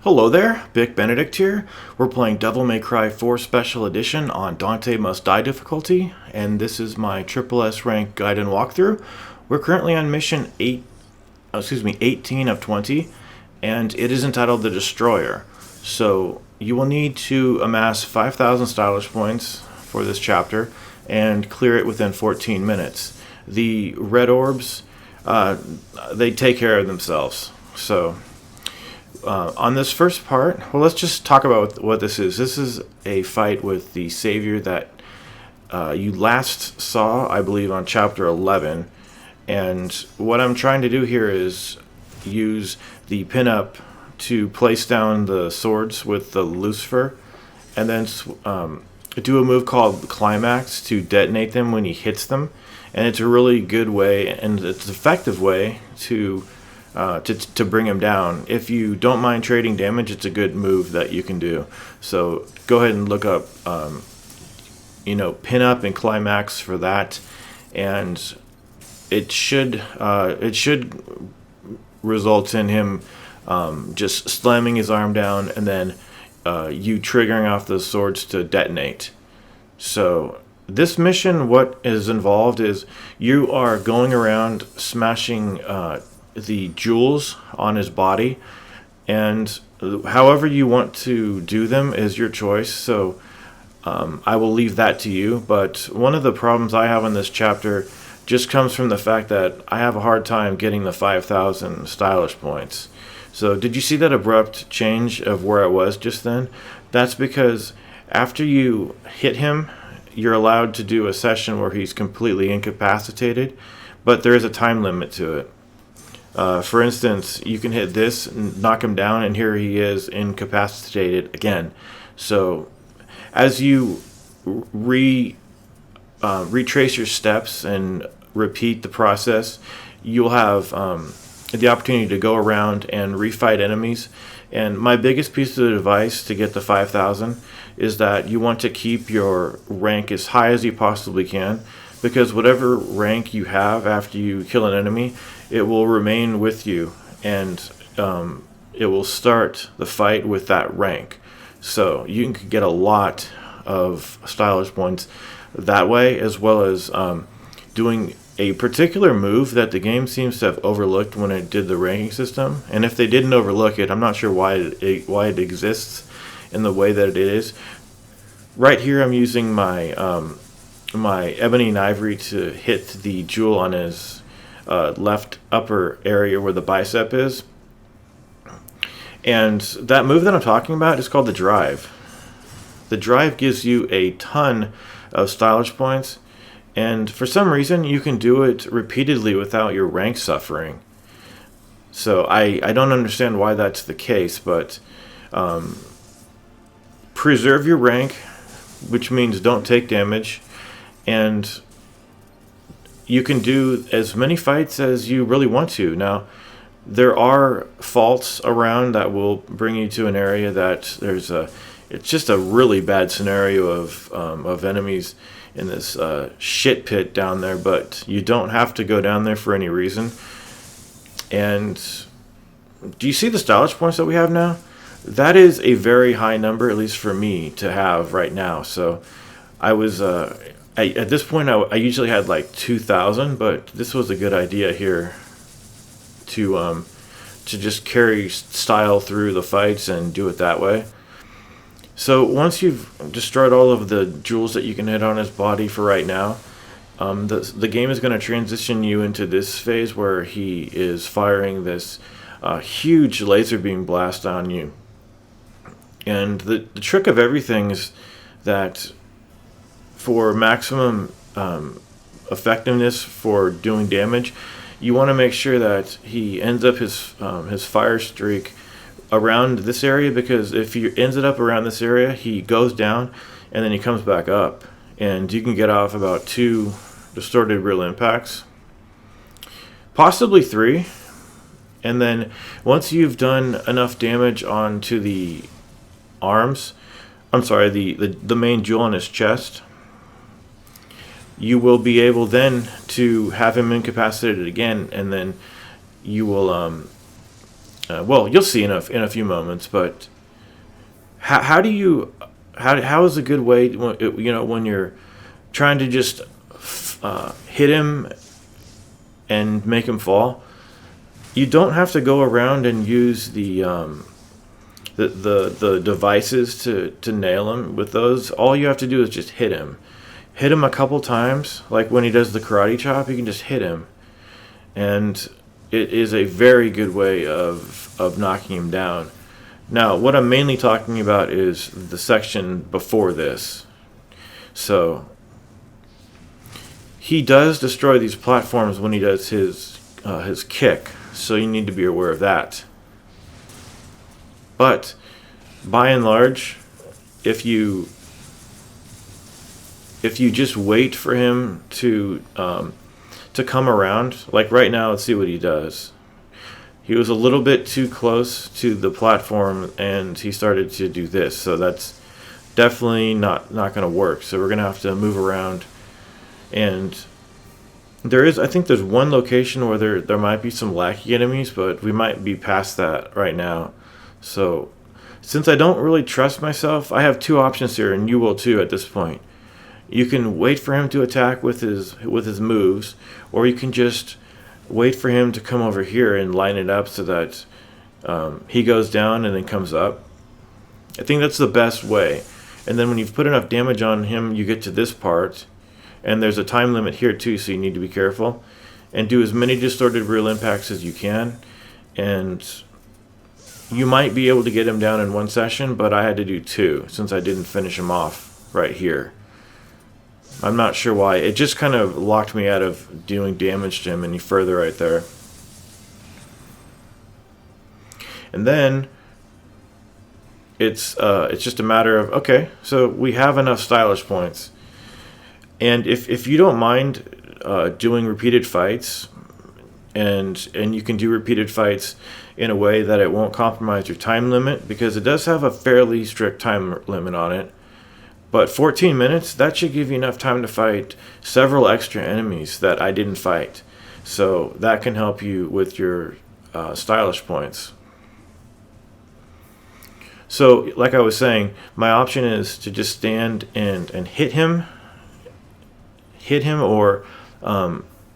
Hello there, Vic Benedict here. We're playing Devil May Cry 4 Special Edition on Dante Must Die difficulty, and this is my SSS-Rank guide and walkthrough. We're currently on mission 18 of 20, and it is entitled The Destroyer. So you will need to amass 5,000 stylish points for this chapter and clear it within 14 minutes. The Red Orbs, they take care of themselves. So on this first part, well, let's just talk about what this is. This is a fight with the Savior that you last saw, I believe, on Chapter 11. And what I'm trying to do here is use the pin-up to place down the swords with the Lucifer, and then do a move called Climax to detonate them when he hits them. And it's a really good way, and it's an effective way to bring him down. If you don't mind trading damage, it's a good move that you can do. So go ahead and look up, pin up and climax for that, and it should result in him just slamming his arm down, and then you triggering off the swords to detonate. So this mission, what is involved is you are going around smashing the jewels on his body, and however you want to do them is your choice. So I will leave that to you. But one of the problems I have in this chapter just comes from the fact that I have a hard time getting the 5,000 stylish points. So did you see that abrupt change of where I was just then? That's because after you hit him, you're allowed to do a session where he's completely incapacitated, but there is a time limit to it. For instance, you can hit this, knock him down, and here he is incapacitated again. So as you retrace your steps and repeat the process, you'll have the opportunity to go around and refight enemies. And my biggest piece of advice to get the 5,000 is that you want to keep your rank as high as you possibly can, because whatever rank you have after you kill an enemy, it will remain with you, and it will start the fight with that rank. So you can get a lot of stylish points that way, as well as doing a particular move that the game seems to have overlooked when it did the ranking system. And if they didn't overlook it, I'm not sure why it exists in the way that it is. Right here I'm using my my ebony and ivory to hit the jewel on his left upper area where the bicep is. And that move that I'm talking about is called the drive. The drive gives you a ton of stylish points, and for some reason you can do it repeatedly without your rank suffering. So I don't understand why that's the case, but preserve your rank, which means don't take damage, and you can do as many fights as you really want to. Now, there are faults around that will bring you to an area that it's just a really bad scenario of enemies in this shit pit down there, but you don't have to go down there for any reason. And do you see the stylish points that we have now? That is a very high number, at least for me, to have right now. So I was at this point I usually had like 2,000, but this was a good idea here to just carry style through the fights and do it that way. So once you've destroyed all of the jewels that you can hit on his body for right now, the game is going to transition you into this phase where he is firing this huge laser beam blast on you. And the trick of everything is that for maximum effectiveness for doing damage, you want to make sure that he ends up his fire streak around this area, because if he ends it up around this area, he goes down and then he comes back up, and you can get off about 2 distorted real impacts, possibly 3. And then once you've done enough damage onto the arms, the main jewel on his chest, you will be able then to have him incapacitated again, and then you will well, you'll see in a few moments. But how do you how is a good way when you're trying to just hit him and make him fall? You don't have to go around and use the devices to nail him with those. All you have to do is just hit him. Hit him a couple times, like when he does the karate chop, you can just hit him. And it is a very good way of knocking him down. Now, what I'm mainly talking about is the section before this. So, he does destroy these platforms when he does his kick, so you need to be aware of that. But, by and large, if you just wait for him to come around, like right now, let's see what he does. He was a little bit too close to the platform, and he started to do this. So that's definitely not going to work. So we're going to have to move around. And I think there's one location where there might be some lackey enemies, but we might be past that right now. So since I don't really trust myself, I have two options here, and you will too at this point. You can wait for him to attack with his moves, or you can just wait for him to come over here and line it up so that he goes down and then comes up. I think that's the best way. And then when you've put enough damage on him, you get to this part, and there's a time limit here too, so you need to be careful and do as many distorted real impacts as you can. And you might be able to get him down in one session, but I had to do two since I didn't finish him off right here. I'm not sure why. It just kind of locked me out of doing damage to him any further right there. And then it's just a matter of, okay, so we have enough stylish points. And if you don't mind doing repeated fights, and you can do repeated fights in a way that it won't compromise your time limit, because it does have a fairly strict time limit on it. But 14 minutes, that should give you enough time to fight several extra enemies that I didn't fight. So that can help you with your stylish points. So, like I was saying, my option is to just stand and hit him, or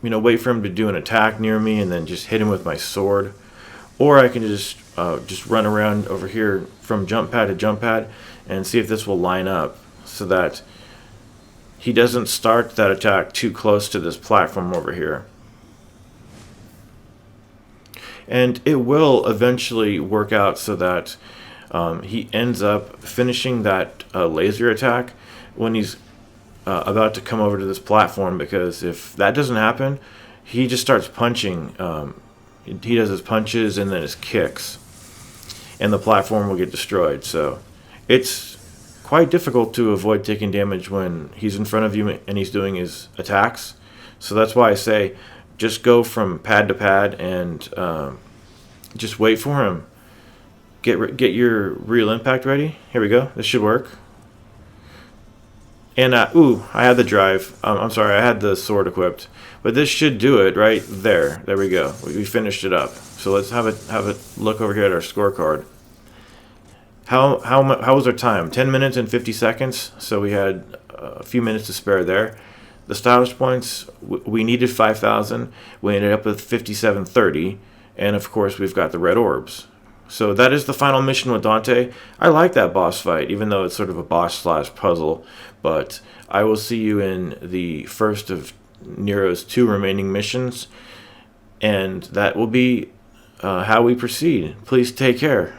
wait for him to do an attack near me and then just hit him with my sword. Or I can just run around over here from jump pad to jump pad and see if this will line up, so that he doesn't start that attack too close to this platform over here. And it will eventually work out so that he ends up finishing that laser attack when he's about to come over to this platform, because if that doesn't happen, he just starts punching. He does his punches and then his kicks, and the platform will get destroyed. So it's quite difficult to avoid taking damage when he's in front of you and he's doing his attacks. So that's why I say just go from pad to pad and just wait for him. Get your real impact ready. Here we go. This should work. And I had the drive. I'm sorry, I had the sword equipped, but this should do it right there. There we go. We finished it up. So let's have a look over here at our scorecard. How was our time? 10 minutes and 50 seconds. So we had a few minutes to spare there. The stylish points, we needed 5,000. We ended up with 5730, and of course we've got the Red Orbs. So that is the final mission with Dante. I like that boss fight, even though it's sort of a boss/puzzle. But I will see you in the first of Nero's 2 remaining missions, and that will be how we proceed. Please take care.